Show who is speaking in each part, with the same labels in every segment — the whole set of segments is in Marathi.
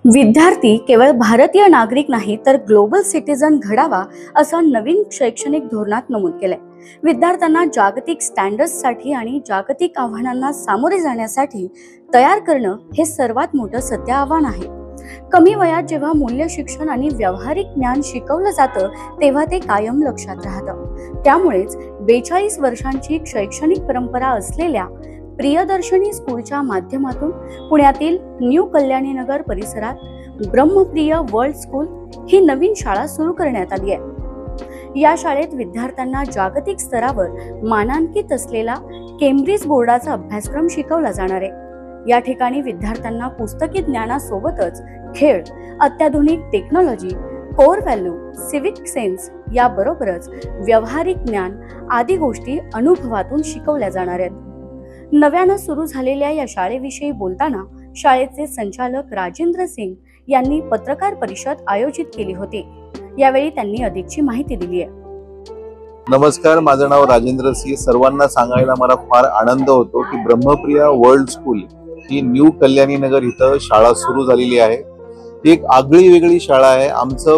Speaker 1: विद्यार्थी केवळ भारतीय नागरिक नाही तर ग्लोबल सिटीजन घडावा असं नवीन शैक्षणिक धोरणात नमूद केलंय। विद्यार्थ्यांना जागतिक स्टँडर्ड्ससाठी आणि जागतिक आव्हानांना सामोरे जाण्यासाठी तयार करणं हे सर्वात मोठं सत्य आव्हान आहे। कमी वयात जेव्हा मूल्य शिक्षण आणि व्यावहारिक ज्ञान शिकवलं जातं तेव्हा ते कायम लक्षात राहतं। त्यामुळेच 42 वर्षांची शैक्षणिक परंपरा असलेल्या प्रियदर्शनी स्कूलच्या माध्यमातून पुण्यातील न्यू कल्याणीनगर परिसरात ब्रह्मप्रिय वर्ल्ड स्कूल ही नवीन शाळा सुरू करण्यात आली आहे। या शाळेत विद्यार्थ्यांना जागतिक स्तरावर मानांकित असलेला केम्ब्रिज बोर्डाचा अभ्यासक्रम शिकवला जाणार आहे। या ठिकाणी विद्यार्थ्यांना पुस्तकी ज्ञानासोबतच खेळ, अत्याधुनिक technology, core value, civic sense याबरोबरच व्यावहारिक ज्ञान आदी गोष्टी अनुभवातून शिकवल्या जाणार आहेत। नव्यानं सुरू झालेल्या या शाळेविषयी बोलताना शाळेचे संचालक राजेंद्र सिंग यांनी पत्रकार परिषद आयोजित केली होती। यावेळी त्यांनी अधिकची माहिती दिली आहे।
Speaker 2: नमस्कार, माझं नाव राजेंद्र सिंग। सर्वांना सांगायला मला फार आनंद होतो की ब्रह्मप्रिया वर्ल्ड स्कूल ही न्यू कल्याणीनगर इथं शाळा सुरू झालेली आहे। ही एक आगळी वेगळी शाळा आहे। आमचं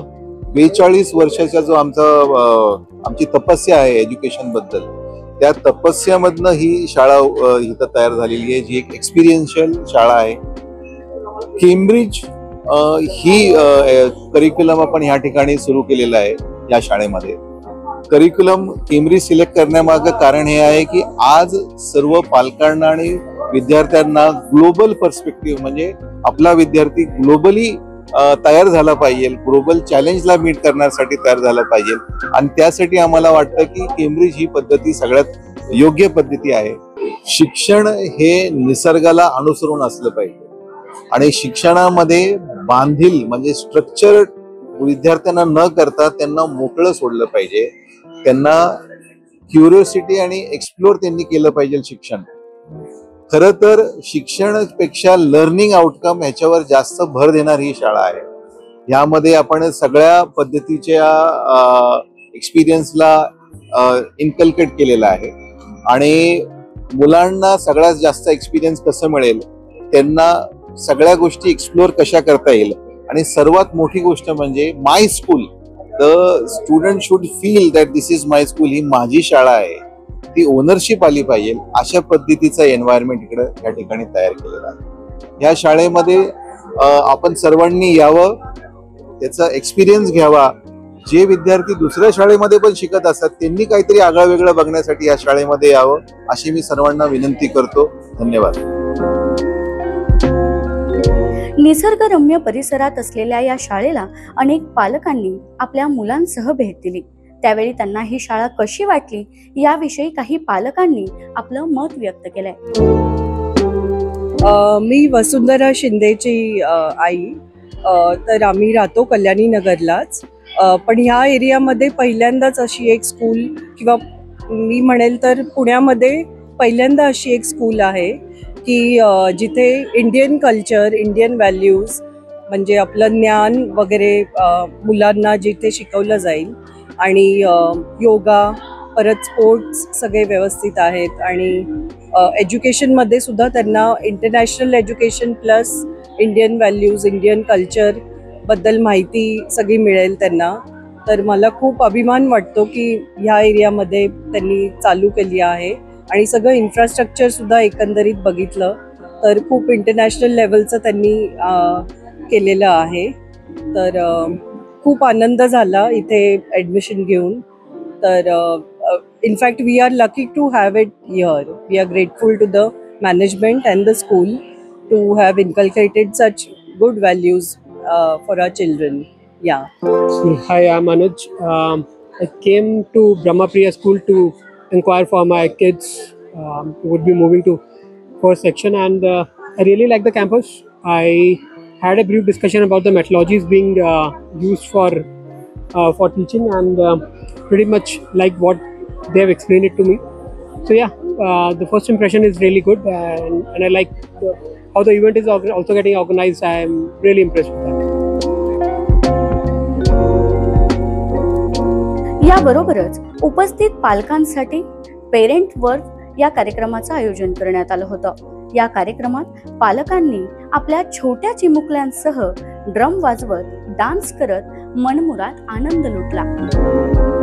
Speaker 2: 42 वर्षाचा जो आमची तपस्या आहे एज्युकेशन बद्दल, त्या तपस्यामधनं ही शाळा इथं तयार झालेली आहे, जी एक एक्सपिरियन्शियल शाळा आहे। केम्ब्रिज ही करिक्युलम आपण ह्या ठिकाणी सुरू केलेला आहे। या शाळेमध्ये करिक्युलम केम्ब्रिज सिलेक्ट करण्यामागं कारण हे आहे की आज सर्व पालकांना आणि विद्यार्थ्यांना ग्लोबल पर्स्पेक्टिव्ह, म्हणजे आपला विद्यार्थी ग्लोबली तयार झाला पाहिजे, ग्लोबल चॅलेंजला मीट करण्यासाठी तयार झाला पाहिजे। आणि त्यासाठी आम्हाला वाटतं की केम्ब्रिज ही पद्धती सगळ्यात योग्य पद्धती आहे। शिक्षण हे निसर्गाला अनुसरून असलं पाहिजे आणि शिक्षणामध्ये बांधील म्हणजे स्ट्रक्चर विद्यार्थ्यांना न करता त्यांना मोकळं सोडलं पाहिजे। त्यांना क्युरिओसिटी आणि एक्सप्लोर त्यांनी केलं पाहिजे। शिक्षण खरं तर शिक्षणापेक्षा लर्निंग आउटकम ह्याच्यावर जास्त भर देणारी ही शाळा आहे। यामध्ये आपण सगळ्या पद्धतीच्या एक्सपिरियन्सला इन्कल्केट केलेला आहे आणि मुलांना सगळ्यात जास्त एक्सपिरियन्स कसं मिळेल, त्यांना सगळ्या गोष्टी एक्सप्लोर कशा करता येईल आणि सर्वात मोठी गोष्ट म्हणजे my school, the student should feel that this is my school, ही माझी शाळा आहे, ती ओनरशिप आली पाहिजे। अशा पद्धतीचा एन्व्हायरमेंट इकडे या ठिकाणी तयार केलेला आहे। या शाळेमध्ये आपण सर्वांनी यावं, त्याचा एक्सपिरियन्स घ्यावा। जे विद्यार्थी दुसऱ्या शाळेमध्ये पण शिकत असतात त्यांनी काहीतरी आगळं वेगळं बघण्यासाठी या शाळेमध्ये यावं अशी मी सर्वांना विनंती करतो। धन्यवाद।
Speaker 1: निसर्गरम्य परिसरात असलेल्या या शाळेला अनेक पालकांनी आपल्या मुलांसह भेट दिली। त्यावेळी त्यांना ही शाळा कशी वाटली याविषयी काही पालकांनी आपलं मत व्यक्त केलंय।
Speaker 3: मी वसुंधरा शिंदेची आई। तर आम्ही राहतो कल्याणी नगरलाच, पण ह्या एरियामध्ये पहिल्यांदाच अशी एक स्कूल, किंवा मी म्हणेल तर पुण्यामध्ये पहिल्यांदा अशी एक स्कूल आहे की जिथे इंडियन कल्चर, इंडियन व्हॅल्यूज म्हणजे आपलं ज्ञान वगैरे मुलांना जिथे शिकवलं जाईल आणि योगा, परत स्पोर्ट्स सगळे व्यवस्थित आहेत आणि एज्युकेशनमध्ये सुद्धा त्यांना international education plus Indian values, Indian culture बद्दल माहिती सगळी मिळेल त्यांना। तर मला खूप अभिमान वाटतो की ह्या एरियामध्ये त्यांनी चालू केली आहे आणि सगळं इन्फ्रास्ट्रक्चर सुद्धा एकंदरीत बघितलं तर खूप इंटरनॅशनल लेवलचं त्यांनी केलेलं आहे। तर खूप आनंद झाला इथे ॲडमिशन घेऊन। तर in fact we are lucky to have it here. We are grateful to the management and the school to have inculcated such good values for our children. Yeah.
Speaker 4: Hi, I'm Anuj. I came to Brahmapriya School to inquire for my kids who would be moving to first section, and I really like the campus. I had a brief discussion about the methodologies being used for teaching, and pretty much like what they have explained it to me. So yeah, the first impression is really good, and I like how the event is also getting organized. I am really impressed with that.
Speaker 1: याबरोबरच उपस्थित पालकांसाठी पेरेंट वर्क या कार्यक्रमाचं आयोजन करण्यात आलं होतं। या कार्यक्रमात पालकांनी आपल्या छोट्या चिमुकल्यांसह ड्रम वाजवत डान्स करत मनमुराद आनंद लुटला.